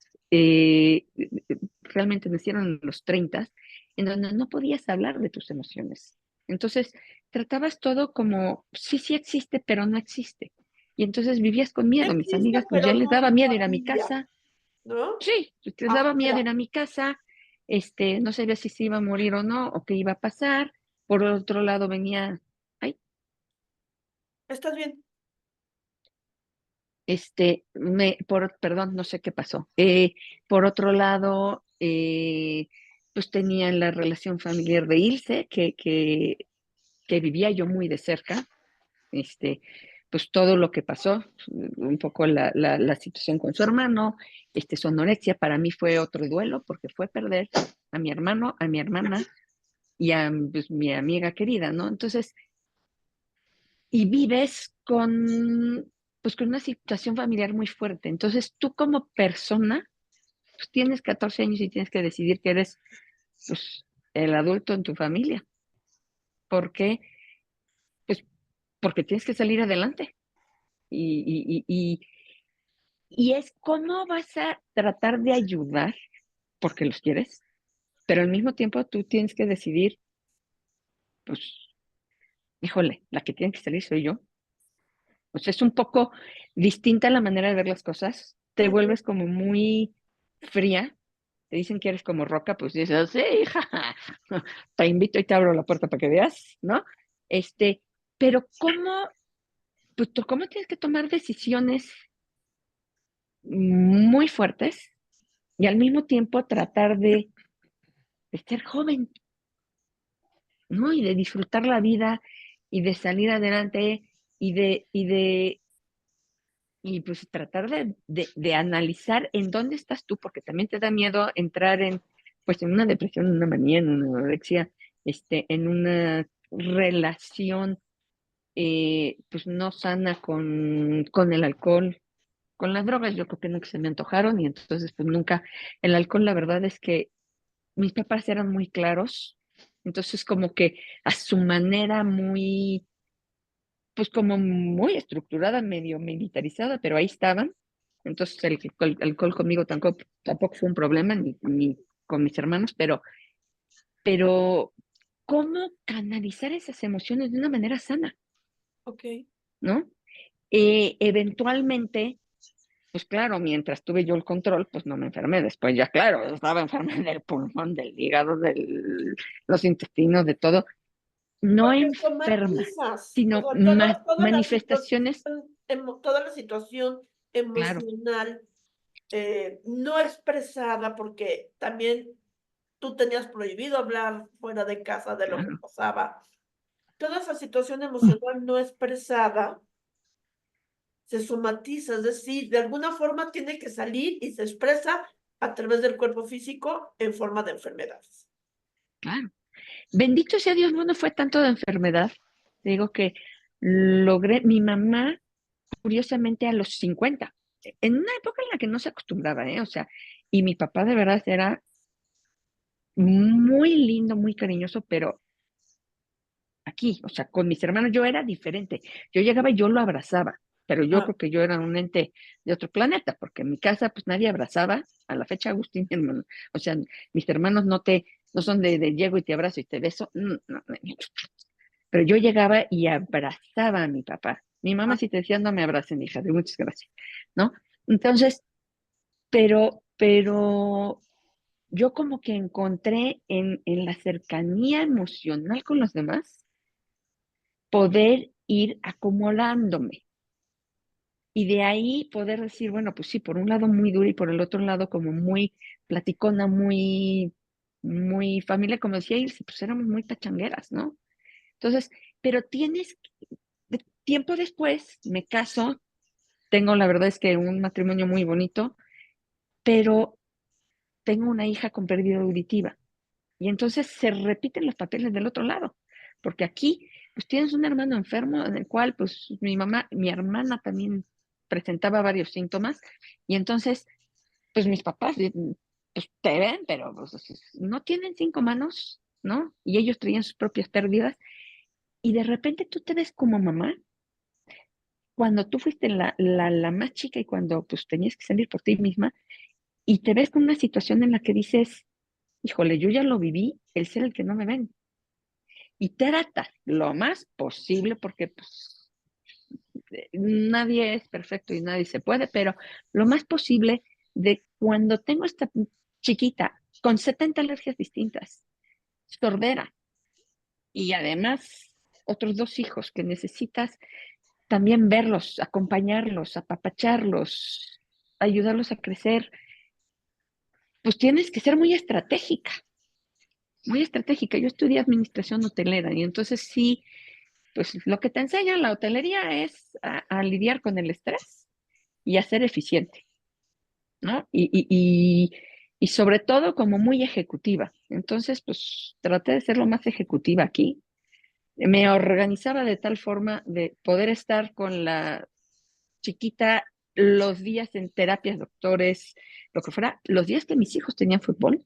realmente nacieron en los 30, en donde no podías hablar de tus emociones. Entonces, tratabas todo como, sí, sí existe, pero no existe. Y entonces vivías con miedo. Mis Existe, amigas, pues ya pero les no daba tu miedo ir a mi familia, casa. ¿no? Sí, les daba miedo ir Afuera. a mi casa. No sabía si se iba a morir o no, o qué iba a pasar. Por otro lado venía, ay, ¿Estás bien? perdón, no sé qué pasó. Por otro lado, pues tenía la relación familiar de Ilse, que vivía yo muy de cerca, este, pues todo lo que pasó, un poco la situación con su hermano, su anorexia, para mí fue otro duelo, porque fue perder a mi hermano, a mi hermana y a pues, mi amiga querida, ¿no? Entonces, y vives pues, con una situación familiar muy fuerte. Entonces, tú como persona, pues, tienes 14 años y tienes que decidir que eres, pues, el adulto en tu familia. ¿Por qué? Pues, porque tienes que salir adelante. Y es cómo vas a tratar de ayudar, porque los quieres, pero al mismo tiempo tú tienes que decidir, pues, híjole, la que tiene que salir soy yo. O sea, es un poco distinta la manera de ver las cosas. Te Ujú. vuelves como muy fría. Te dicen que eres como roca, pues dices, sí, hija, te invito y te abro la puerta para que veas, ¿no? Este, pero pues, cómo tienes que tomar decisiones muy fuertes y al mismo tiempo tratar de ser joven, ¿no? Y de disfrutar la vida y de salir adelante y pues tratar de analizar en dónde estás tú, porque también te da miedo entrar pues en una depresión, en una manía, en una anorexia, en una relación pues no sana con el alcohol, con las drogas, yo creo que nunca se me antojaron y entonces pues nunca, el alcohol la verdad es que mis papás eran muy claros, entonces como que a su manera muy pues como muy estructurada, medio militarizada, pero ahí estaban. Entonces el alcohol conmigo tampoco fue un problema, ni con mis hermanos, pero ¿cómo canalizar esas emociones de una manera sana, Ok. ¿no? Eventualmente, pues claro, mientras tuve yo el control, pues no me enfermé. Después ya, claro, estaba enferma del pulmón, del hígado, de los intestinos, de todo. No Porque enferma, somatizas, o sino sea, manifestaciones, toda la situación claro, emocional no expresada, porque también tú tenías prohibido hablar fuera de casa de lo que claro. pasaba. Toda esa situación emocional no expresada se somatiza, es decir, de alguna forma tiene que salir y se expresa a través del cuerpo físico en forma de enfermedades. Claro. Bendito sea Dios, no fue tanto de enfermedad. Te digo que logré, mi mamá, curiosamente, a los 50 en una época en la que no se acostumbraba, ¿eh? O sea, y mi papá de verdad era muy lindo, muy cariñoso, pero aquí, o sea, con mis hermanos yo era diferente. Yo llegaba y yo lo abrazaba, pero yo Ah, creo que yo era un ente de otro planeta, porque en mi casa pues nadie abrazaba, a la fecha Agustín, mi hermano, o sea, mis hermanos no son de llego y te abrazo y te beso, no, no, no. pero yo llegaba y abrazaba a mi papá. Mi mamá Ah, sí te decía, no me abracen, hija, de muchas gracias, ¿no? Entonces, pero yo como que encontré en la cercanía emocional con los demás poder ir acomodándome. Y de ahí poder decir, bueno, pues sí, por un lado muy dura y por el otro lado como muy platicona, muy familia, como decía Ilse, pues éramos muy pachangueras, ¿no? Entonces, pero tiempo después me caso, tengo la verdad es que un matrimonio muy bonito, pero tengo una hija con pérdida auditiva. Y entonces se repiten los papeles del otro lado, porque aquí pues tienes un hermano enfermo en el cual pues mi hermana también presentaba varios síntomas y entonces pues mis papás pues te ven, pero pues, no tienen cinco manos, ¿no? Y ellos traían sus propias pérdidas y de repente tú te ves como mamá cuando tú fuiste la más chica y cuando pues tenías que salir por ti misma y te ves con una situación en la que dices, híjole, yo ya lo viví, el ser el que no me ven. Y trata lo más posible, porque pues, nadie es perfecto y nadie se puede, pero lo más posible de cuando tengo esta chiquita con 70 alergias distintas, sordera, y además otros dos hijos que necesitas también verlos, acompañarlos, apapacharlos, ayudarlos a crecer, pues tienes que ser muy estratégica, muy estratégica. Yo estudié administración hotelera y entonces sí, pues lo que te enseña la hotelería es a lidiar con el estrés y a ser eficiente, ¿no? Y sobre todo como muy ejecutiva. Entonces, pues traté de ser lo más ejecutiva aquí. Me organizaba de tal forma de poder estar con la chiquita los días en terapias, doctores, lo que fuera, los días que mis hijos tenían fútbol,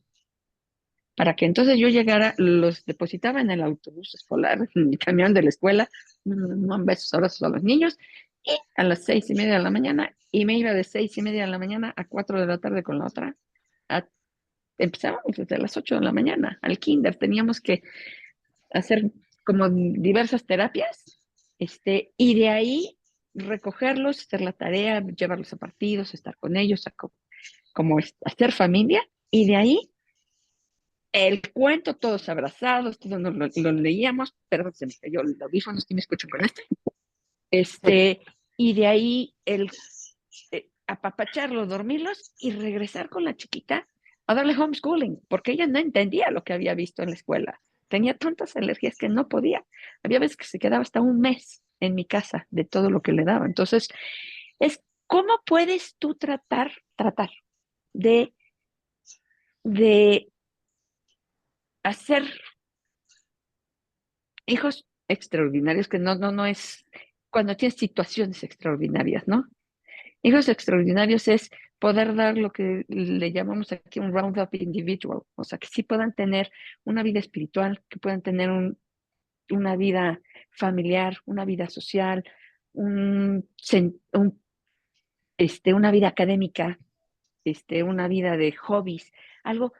para que entonces yo llegara, los depositaba en el autobús escolar, en mi camión de la escuela, besos, abrazos a los niños, y a las 6:30 de la mañana, y me iba de 6:30 de la mañana a 4 de la tarde con la otra. A- Empezábamos desde las 8 de la mañana, al kinder, teníamos que hacer como diversas terapias, y de ahí recogerlos, hacer la tarea, llevarlos a partidos, estar con ellos, como hacer familia, y de ahí el cuento, todos abrazados, todos lo leíamos, perdón, se me cayó el audífono, estoy me escucho con y de ahí apapacharlos, dormirlos y regresar con la chiquita a darle homeschooling, porque ella no entendía lo que había visto en la escuela. Tenía tantas alergias que no podía. Había veces que se quedaba hasta un mes en mi casa de todo lo que le daba. Entonces, es cómo puedes tú tratar de, de hacer hijos extraordinarios, que no es cuando tienes situaciones extraordinarias, ¿no? Hijos extraordinarios es poder dar lo que le llamamos aquí un round-up individual, o sea, que sí puedan tener una vida espiritual, que puedan tener una vida familiar, una vida social, un, una vida académica, una vida de hobbies, algo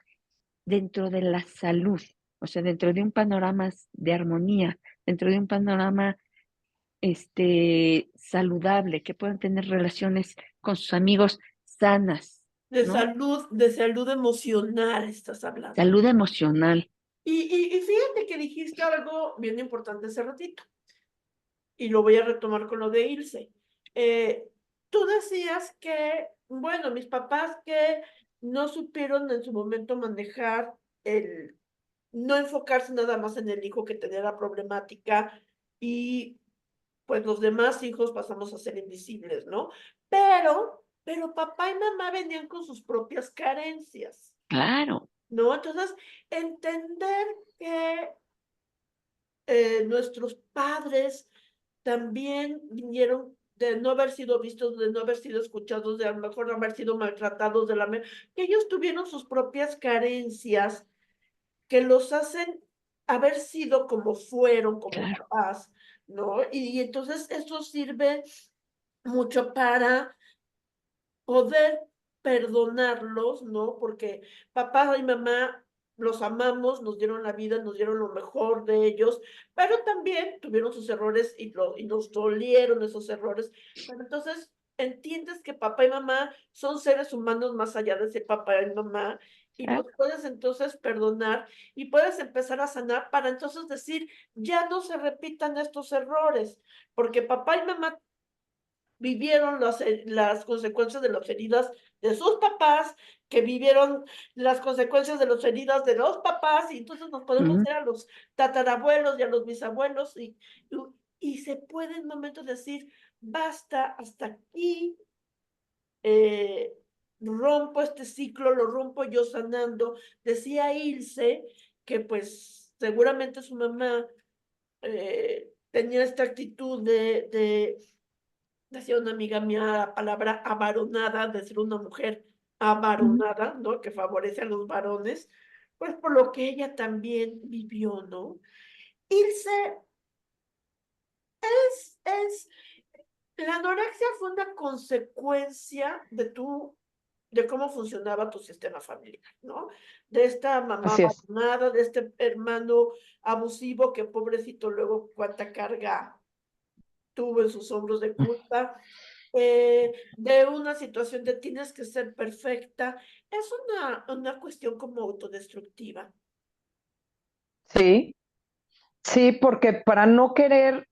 dentro de la salud, o sea, dentro de un panorama de armonía, dentro de un panorama saludable, que puedan tener relaciones con sus amigos sanas, ¿no? de salud emocional estás hablando. Salud emocional, Y fíjate que dijiste algo bien importante hace ratito, y lo voy a retomar con lo de Ilse. Eh, Tú decías que, bueno, mis papás que no supieron en su momento manejar el no enfocarse nada más en el hijo que tenía la problemática y pues los demás hijos pasamos a ser invisibles, ¿no? Pero papá y mamá venían con sus propias carencias, claro, ¿no? Entonces, entender que nuestros padres también vinieron de no haber sido vistos, de no haber sido escuchados, de a lo mejor no haber sido maltratados, que ellos tuvieron sus propias carencias que los hacen haber sido como fueron, como claro, papás, ¿no? Y entonces eso sirve mucho para poder perdonarlos, ¿no? Porque papá y mamá los amamos, nos dieron la vida, nos dieron lo mejor de ellos, pero también tuvieron sus errores y nos dolieron esos errores. Pero entonces entiendes que papá y mamá son seres humanos más allá de ser papá y mamá, y Ah, los puedes entonces perdonar y puedes empezar a sanar para entonces decir, ya no se repitan estos errores, porque papá y mamá vivieron las consecuencias de las heridas de sus papás, que vivieron las consecuencias de las heridas de los papás, y entonces nos podemos ujú. ir a los tatarabuelos y a los bisabuelos, y se puede en momentos decir, basta, hasta aquí, eh, rompo este ciclo, lo rompo yo sanando. Decía Ilse que pues seguramente su mamá tenía esta actitud decía una amiga mía la palabra avaronada, de ser una mujer Ujú. avaronada, ¿no? Que favorece a los varones, pues por lo que ella también vivió, ¿no? Ilse, es, la anorexia fue una consecuencia de cómo funcionaba tu sistema familiar, ¿no? De esta mamá Así es. abandonada, de este hermano abusivo que pobrecito luego cuánta carga tuvo en sus hombros de culpa, de una situación de tienes que ser perfecta, es una cuestión como autodestructiva. Sí, sí, porque para no querer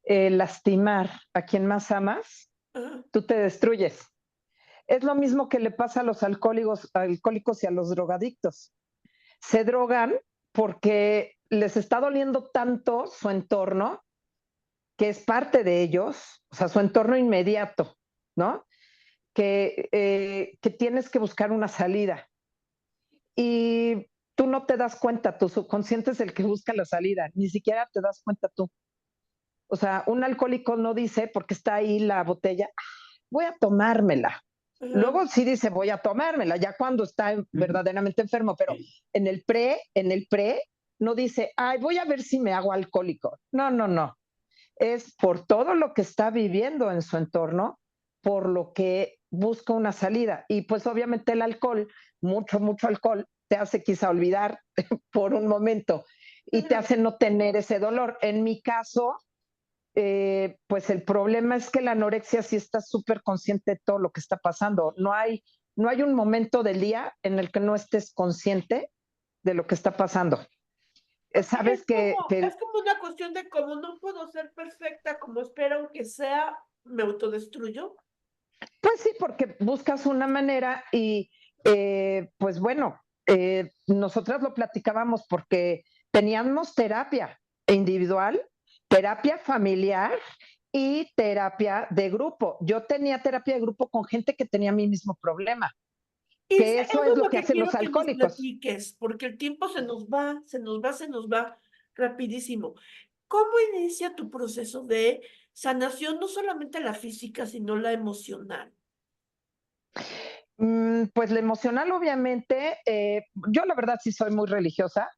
lastimar a quien más amas, Ajá, tú te destruyes. Es lo mismo que le pasa a los alcohólicos y a los drogadictos. Se drogan porque les está doliendo tanto su entorno, que es parte de ellos, o sea, su entorno inmediato, ¿no? Que tienes que buscar una salida. Y tú no te das cuenta, tu subconsciente es el que busca la salida, ni siquiera te das cuenta tú. O sea, un alcohólico no dice, porque está ahí la botella, voy a tomármela. ajá. Luego sí dice, voy a tomármela, ya cuando está Ujú. verdaderamente enfermo, pero en el pre, no dice, ay, voy a ver si me hago alcohólico. No, no, no. Es por todo lo que está viviendo en su entorno, por lo que busca una salida. Y pues obviamente el alcohol, mucho, mucho alcohol, te hace quizá olvidar por un momento y te hace no tener ese dolor. En mi caso, pues el problema es que la anorexia sí está súper consciente de todo lo que está pasando. No hay un momento del día en el que no estés consciente de lo que está pasando. Porque Sabes es como una cuestión de como no puedo ser perfecta como espero que sea, me autodestruyo. pues sí, porque buscas una manera y pues bueno, nosotras lo platicábamos porque teníamos terapia individual, terapia familiar y terapia de grupo. Yo tenía terapia de grupo con gente que tenía mi mismo problema, Y que eso eso es es lo lo que que hacen los quiero que nos alcohólicos. platiques, porque el tiempo se nos va, se nos va, se nos va rapidísimo. ¿Cómo inicia tu proceso de sanación, no solamente la física, sino la emocional? Pues la emocional, obviamente, yo la verdad sí soy muy religiosa,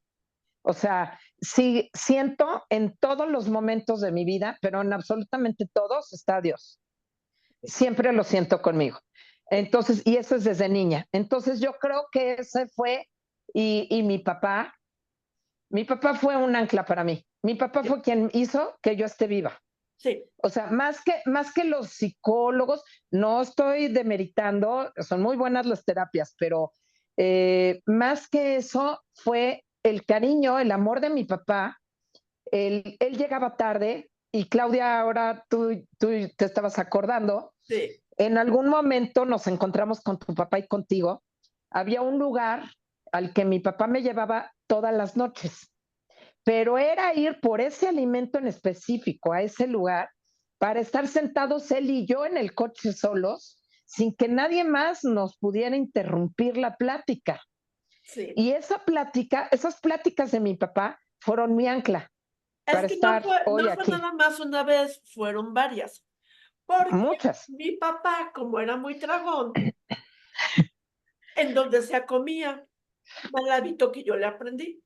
o sea, sí siento en todos los momentos de mi vida, pero en absolutamente todos está Dios. Siempre lo siento conmigo. Entonces, y eso es desde niña. Entonces yo creo que ese fue, y mi papá fue un ancla para mí. Mi papá Sí, fue quien hizo que yo esté viva. sí. O sea, más que los psicólogos, no estoy demeritando, son muy buenas las terapias, pero más que eso fue el cariño, el amor de mi papá. Él llegaba tarde y Claudia, ahora tú te estabas acordando, Sí. en algún momento nos encontramos con tu papá y contigo. Había un lugar al que mi papá me llevaba todas las noches, pero era ir por ese alimento en específico a ese lugar para estar sentados él y yo en el coche solos, sin que nadie más nos pudiera interrumpir la plática. Sí. Y esa plática, esas pláticas de mi papá fueron mi ancla Es para que estar hoy no fue aquí. nada más una vez, fueron varias. Porque Muchas. mi papá, como era muy tragón, en donde se comía, mal hábito que yo le aprendí.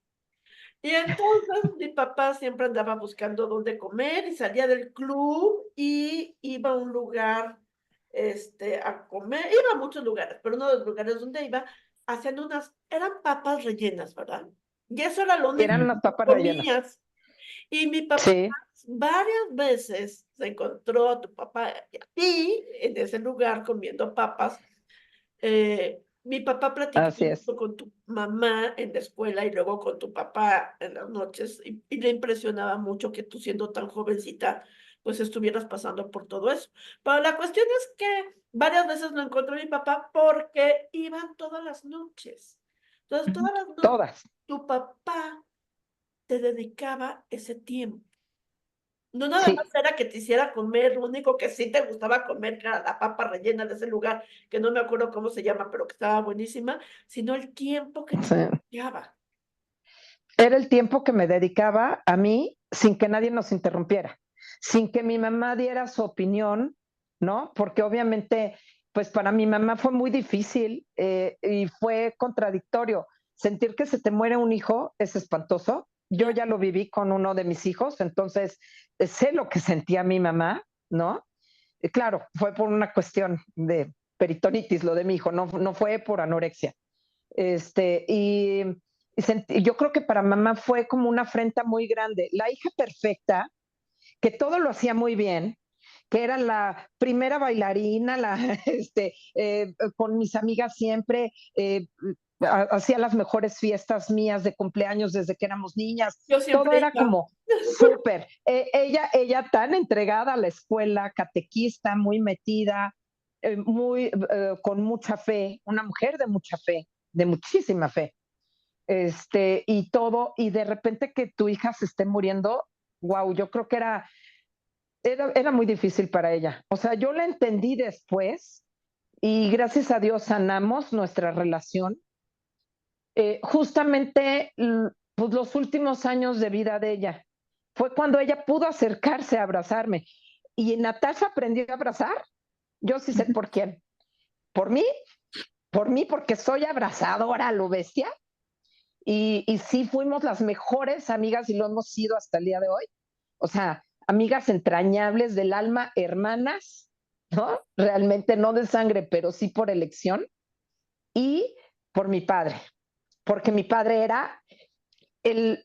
Y entonces mi papá siempre andaba buscando dónde comer y salía del club y iba a un lugar, a comer, iba a muchos lugares, pero uno de los lugares donde iba hacían eran papas rellenas, ¿verdad? Y eso era lo único Eran que unas papas rellenas. comías. Y mi papá Sí, varias veces se encontró a tu papá y a ti en ese lugar comiendo papas. Mi papá platicaba así es. mucho con tu mamá en la escuela y luego con tu papá en las noches, y le impresionaba mucho que tú, siendo tan jovencita, pues estuvieras pasando por todo eso. Pero la cuestión es que varias veces lo encontró mi papá porque iban todas las noches. Entonces, Ujú. todas las noches Todas. tu papá te dedicaba ese tiempo. No nada más Sí. era que te hiciera comer, lo único que sí te gustaba comer, que era la papa rellena de ese lugar, que no me acuerdo cómo se llama, pero que estaba buenísima, sino el tiempo que te Sí. dedicaba. Era el tiempo que me dedicaba a mí sin que nadie nos interrumpiera, sin que mi mamá diera su opinión, ¿no? Porque obviamente, pues para mi mamá fue muy difícil y fue contradictorio. Sentir que se te muere un hijo es espantoso. Yo Claro, ya lo viví con uno de mis hijos, entonces sé lo que sentía mi mamá, ¿no? Claro, fue por una cuestión de peritonitis lo de mi hijo, no fue por anorexia. Este, yo creo que para mamá fue como una afrenta muy grande. La hija perfecta, que todo lo hacía muy bien, que era la primera bailarina, con mis amigas siempre, hacía las mejores fiestas mías de cumpleaños desde que éramos niñas, yo todo siempre era iba. como súper. Ella tan entregada a la escuela, catequista, muy metida, con mucha fe, una mujer de mucha fe, de muchísima fe, y todo, y de repente que tu hija se esté muriendo, wow, yo creo que era muy difícil para ella. O sea, yo la entendí después y gracias a Dios sanamos nuestra relación. Justamente pues, los últimos años de vida de ella fue cuando ella pudo acercarse a abrazarme. Y Natasha aprendió a abrazar. Yo sí sé Ujú. por quién. Por mí, porque soy abrazadora a lo bestia. Y sí fuimos las mejores amigas y lo hemos sido hasta el día de hoy. O sea, amigas entrañables del alma, hermanas, ¿no? Realmente no de sangre, pero sí por elección. Y por mi padre, porque mi padre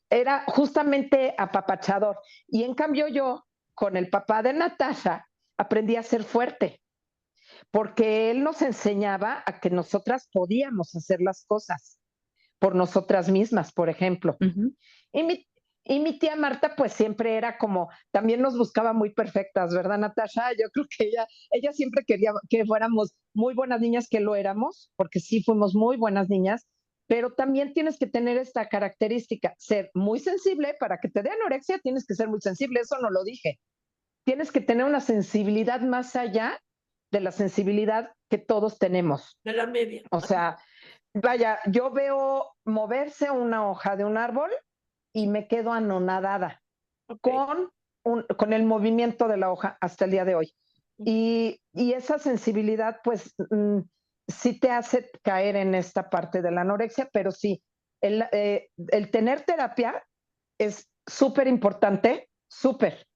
era justamente apapachador. Y en cambio yo, con el papá de Natasha, aprendí a ser fuerte, porque él nos enseñaba a que nosotras podíamos hacer las cosas por nosotras mismas, por ejemplo. Ujú. Y mi, y mi tía Marta, pues siempre era como, también nos buscaba muy perfectas, ¿verdad, Natasha? Yo creo que ella siempre quería que fuéramos muy buenas niñas, que lo éramos, porque sí fuimos muy buenas niñas, pero también tienes que tener esta característica, ser muy sensible. Para que te dé anorexia tienes que ser muy sensible, eso no lo dije. Tienes que tener una sensibilidad más allá de la sensibilidad que todos tenemos. De la media. O sea, vaya, yo veo moverse una hoja de un árbol y me quedo anonadada Ok. con el movimiento de la hoja hasta el día de hoy. Y esa sensibilidad, pues, sí te hace caer en esta parte de la anorexia, pero sí, el tener terapia es súper importante, súper.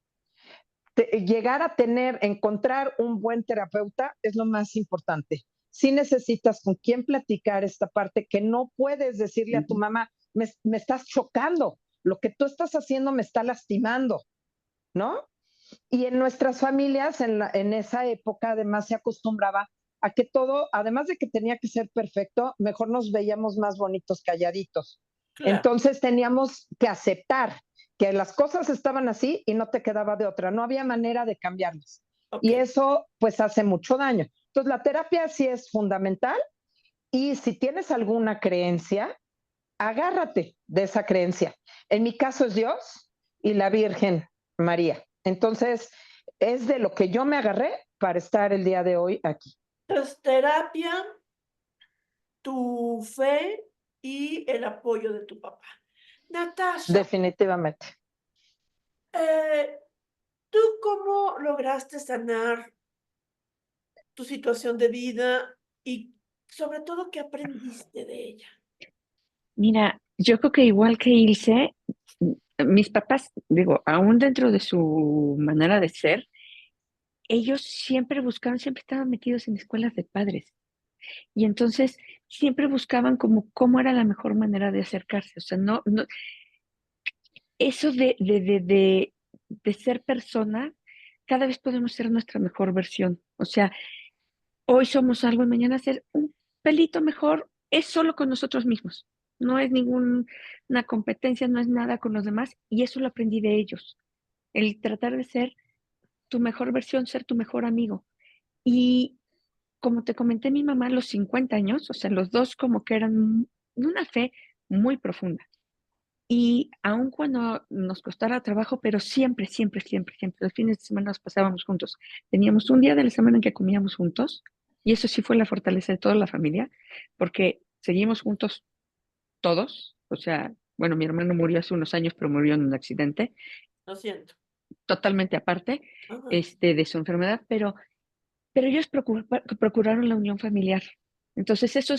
Llegar a encontrar un buen terapeuta es lo más importante. Si necesitas con quién platicar esta parte, que no puedes decirle a tu Ujú. mamá, me estás chocando, lo que tú estás haciendo me está lastimando, ¿no? Y en nuestras familias, en esa época, además se acostumbraba a que todo, además de que tenía que ser perfecto, mejor nos veíamos más bonitos calladitos. Claro. Entonces teníamos que aceptar que las cosas estaban así y no te quedaba de otra, no había manera de cambiarlas. Ok. Y eso pues hace mucho daño. Entonces la terapia sí es fundamental, y si tienes alguna creencia, agárrate de esa creencia. En mi caso es Dios y la Virgen María. Entonces, es de lo que yo me agarré para estar el día de hoy aquí. Entonces, terapia, tu fe y el apoyo de tu papá. Natasha, Definitivamente. eh, ¿tú cómo lograste sanar tu situación de vida y sobre todo qué aprendiste de ella? Mira, yo creo que igual que Ilse, mis papás, digo, aún dentro de su manera de ser, ellos siempre buscaron, siempre estaban metidos en escuelas de padres. Y entonces siempre buscaban como cómo era la mejor manera de acercarse. O sea, eso de ser persona, cada vez podemos ser nuestra mejor versión. O sea, hoy somos algo y mañana ser un pelito mejor es solo con nosotros mismos. No es ninguna competencia, no es nada con los demás. Y eso lo aprendí de ellos. El tratar de ser tu mejor versión, ser tu mejor amigo. Y como te comenté, mi mamá a los 50 años, o sea, los dos como que eran de una fe muy profunda. Y aun cuando nos costara trabajo, pero siempre, siempre, siempre, siempre, los fines de semana nos pasábamos juntos. Teníamos un día de la semana en que comíamos juntos, y eso sí fue la fortaleza de toda la familia, porque seguimos juntos todos. O sea, bueno, mi hermano murió hace unos años, pero murió en un accidente, Lo siento. totalmente aparte, Ajá. de su enfermedad, pero ellos procuraron la unión familiar. Entonces, eso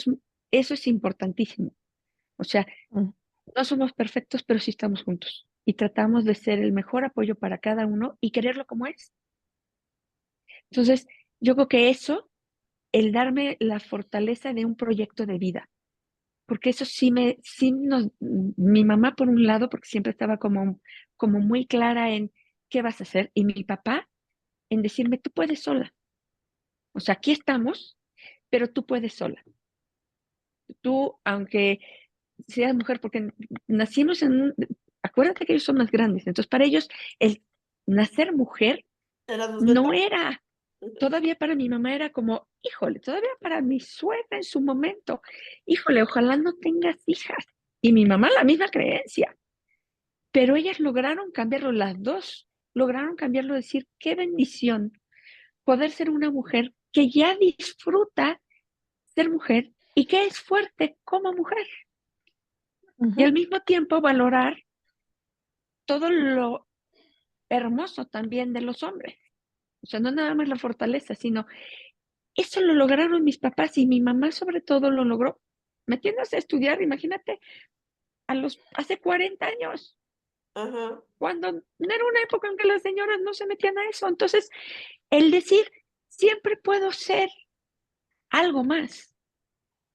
es importantísimo. O sea, Mm. no somos perfectos, pero sí estamos juntos. Y tratamos de ser el mejor apoyo para cada uno y quererlo como es. Entonces, yo creo que eso, el darme la fortaleza de un proyecto de vida, porque eso mi mamá por un lado, porque siempre estaba como muy clara en qué vas a hacer, y mi papá en decirme, tú puedes sola. O sea, aquí estamos, pero tú puedes sola. Tú, aunque seas mujer, porque nacimos acuérdate que ellos son más grandes, entonces para ellos el nacer mujer Era no desventaja. era, todavía para mi mamá era como, híjole, todavía para mi suegra en su momento, híjole, ojalá no tengas hijas. Y mi mamá la misma creencia, pero ellas lograron cambiarlo, las dos lograron cambiarlo, decir, qué bendición poder ser una mujer que ya disfruta ser mujer y que es fuerte como mujer. Y al Ujú. mismo tiempo valorar todo lo hermoso también de los hombres. O sea, no nada más la fortaleza, sino eso lo lograron mis papás y mi mamá sobre todo lo logró metiéndose a estudiar, imagínate, hace 40 años, Ajá. cuando no era una época en que las señoras no se metían a eso. Entonces, el decir, siempre puedo ser algo más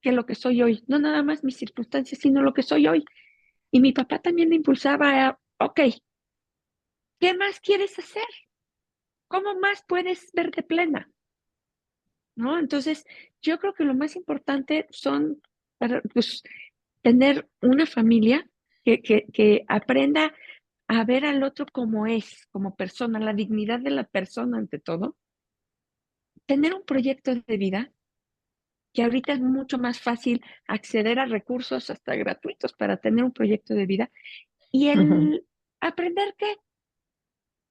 que lo que soy hoy, no nada más mis circunstancias, sino lo que soy hoy. Y mi papá también le impulsaba a, ok, ¿qué más quieres hacer? ¿Cómo más puedes verte plena? ¿No? Entonces, yo creo que lo más importante pues, tener una familia que aprenda a ver al otro como es, como persona, la dignidad de la persona ante todo, tener un proyecto de vida, que ahorita es mucho más fácil acceder a recursos hasta gratuitos para tener un proyecto de vida, y Ujú. el aprender que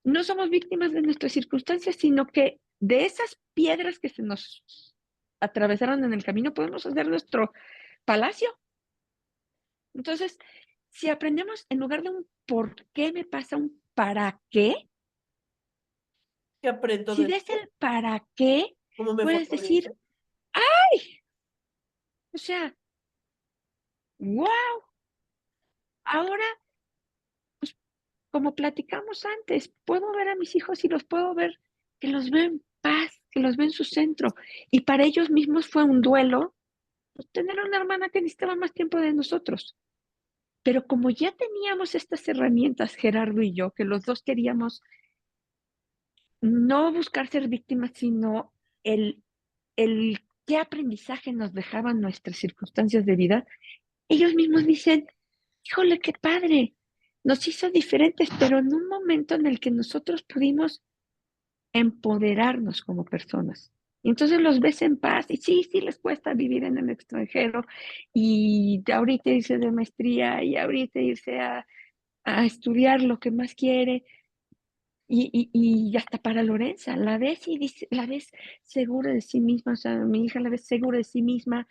no somos víctimas de nuestras circunstancias, sino que de esas piedras que se nos atravesaron en el camino podemos hacer nuestro palacio. Entonces, si aprendemos en lugar de un por qué me pasa, un para qué, ¿Qué aprendo si de des esto? el para qué, ¿Cómo me puedes decir, fortalece? o sea, wow, ahora, como platicamos antes, puedo ver a mis hijos y los puedo ver, que los veo en paz, que los veo en su centro. Y para ellos mismos fue un duelo, pues, tener una hermana que necesitaba más tiempo de nosotros. Pero como ya teníamos estas herramientas, Gerardo y yo, que los dos queríamos no buscar ser víctimas, sino el qué aprendizaje nos dejaban nuestras circunstancias de vida, ellos mismos dicen, híjole, qué padre, nos hizo diferentes, pero en un momento en el que nosotros pudimos empoderarnos como personas. Y entonces los ves en paz y sí, sí les cuesta vivir en el extranjero y ahorita irse de maestría y ahorita irse a estudiar lo que más quiere. Y hasta para Lorenza, la ves y la ves segura de sí misma, o sea, mi hija la ves segura de sí misma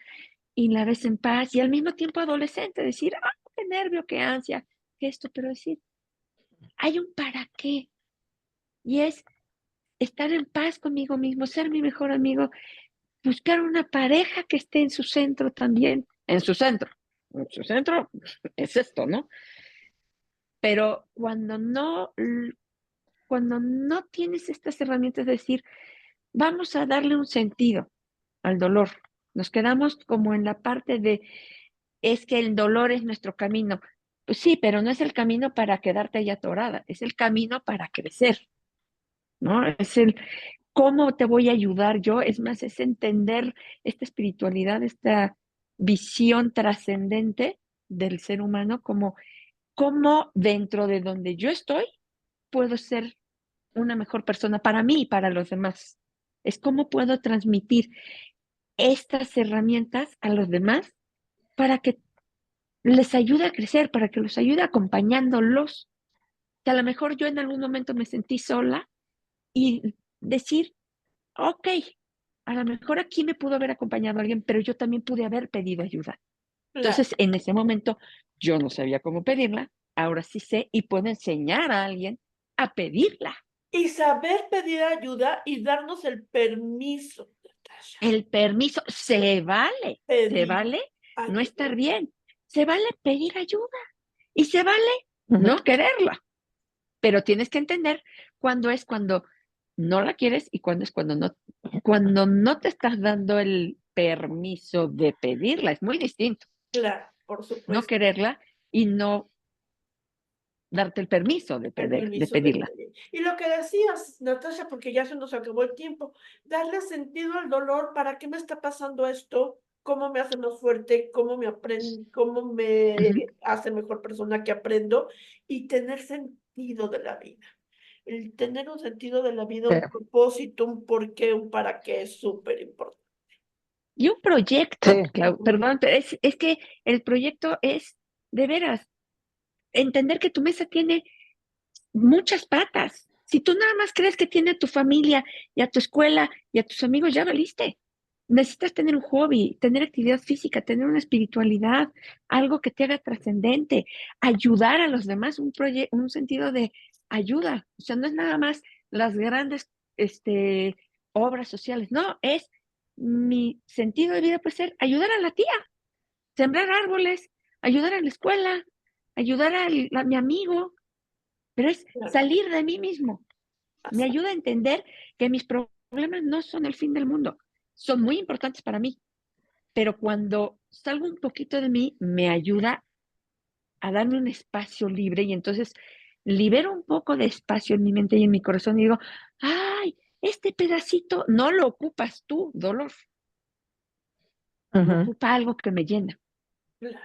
y la ves en paz y al mismo tiempo adolescente, decir, ah, qué nervio, qué ansia, qué esto, pero decir, hay un para qué y es estar en paz conmigo mismo, ser mi mejor amigo, buscar una pareja que esté en su centro también, en su centro es esto, ¿no? Pero cuando no tienes estas herramientas de decir, vamos a darle un sentido al dolor, Nos quedamos como en la parte de, es que el dolor es nuestro camino. Pues sí, pero no es el camino para quedarte ahí atorada, es el camino para crecer, ¿no? Es el cómo te voy a ayudar yo, es más, es entender esta espiritualidad, esta visión trascendente del ser humano, como cómo dentro de donde yo estoy puedo ser una mejor persona para mí y para los demás. Es cómo puedo transmitir estas herramientas a los demás para que les ayude a crecer, para que los ayude acompañándolos. Que a lo mejor yo en algún momento me sentí sola y decir, ok, a lo mejor aquí me pudo haber acompañado alguien, pero yo también pude haber pedido ayuda. Claro. Entonces, en ese momento yo no sabía cómo pedirla, ahora sí sé y puedo enseñar a alguien a pedirla. Y saber pedir ayuda y darnos el permiso, Natasha, El permiso, se pedir vale no ayuda. estar bien, se vale pedir ayuda y se vale Ujú. no quererla, pero tienes que entender cuando no la quieres y cuando no te estás dando el permiso de pedirla, es muy distinto, Claro, por no supuesto. quererla y no darte el permiso El de permiso de pedirla. pedir. Y lo que decías, Natasha, porque ya se nos acabó el tiempo, darle sentido al dolor, ¿para qué me está pasando esto? ¿Cómo me hace más fuerte? ¿Cómo me Ujú. hace mejor persona que aprendo? Y tener sentido de la vida. El tener un sentido de la vida, un propósito, un porqué, un para qué es súper importante. Y un proyecto, Sí, perdón, pero es que el proyecto es de veras entender que tu mesa tiene muchas patas. Si tú nada más crees que tiene a tu familia y a tu escuela y a tus amigos, ya valiste. Necesitas tener un hobby, tener actividad física, tener una espiritualidad, algo que te haga trascendente, ayudar a los demás, un sentido de ayuda. O sea, no es nada más las grandes obras sociales, no, es mi sentido de vida puede ser ayudar a la tía, sembrar árboles, ayudar a la escuela, ayudar a mi amigo, pero es Claro, salir de mí mismo. Me hasta- ayuda a entender que mis problemas no son el fin del mundo, son muy importantes para mí, pero cuando salgo un poquito de mí, me ayuda a darme un espacio libre y entonces libero un poco de espacio en mi mente y en mi corazón y digo, ay, este pedacito no lo ocupas tú, dolor, lo ujú, ocupa algo que me llena. claro,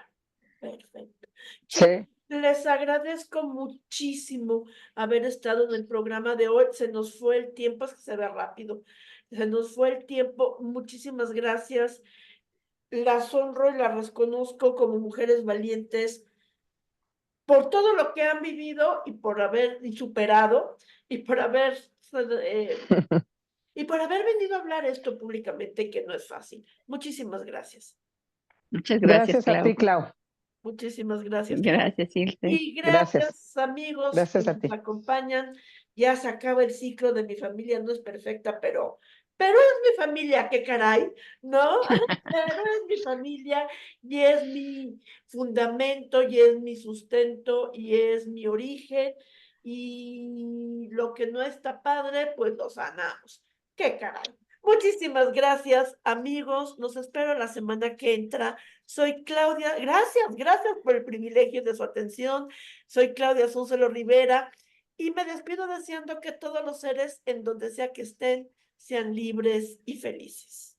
perfecto. Chicos, sí. les agradezco muchísimo haber estado en el programa de hoy. Se nos fue el tiempo, es que se ve rápido. Se nos fue el tiempo. Muchísimas gracias. Las honro y las reconozco como mujeres valientes por todo lo que han vivido y por haber y superado y por haber eh, y por haber venido a hablar esto públicamente, que no es fácil. Muchísimas gracias. Muchas gracias, Gracias a Clau. ti, Clau. Muchísimas gracias. Gracias, Ilse. Y Gracias. gracias, amigos que Gracias a nos ti. acompañan. Ya se acaba el ciclo de mi familia, no es perfecta, pero es mi familia, qué caray, ¿no? Pero es mi familia y es mi fundamento y es mi sustento y es mi origen. Y lo que no está padre, pues lo sanamos. Qué caray. Muchísimas gracias, amigos. Los espero la semana que entra. Soy Claudia. Gracias por el privilegio de su atención. Soy Claudia Suncelo Rivera y me despido deseando que todos los seres, en donde sea que estén, sean libres y felices.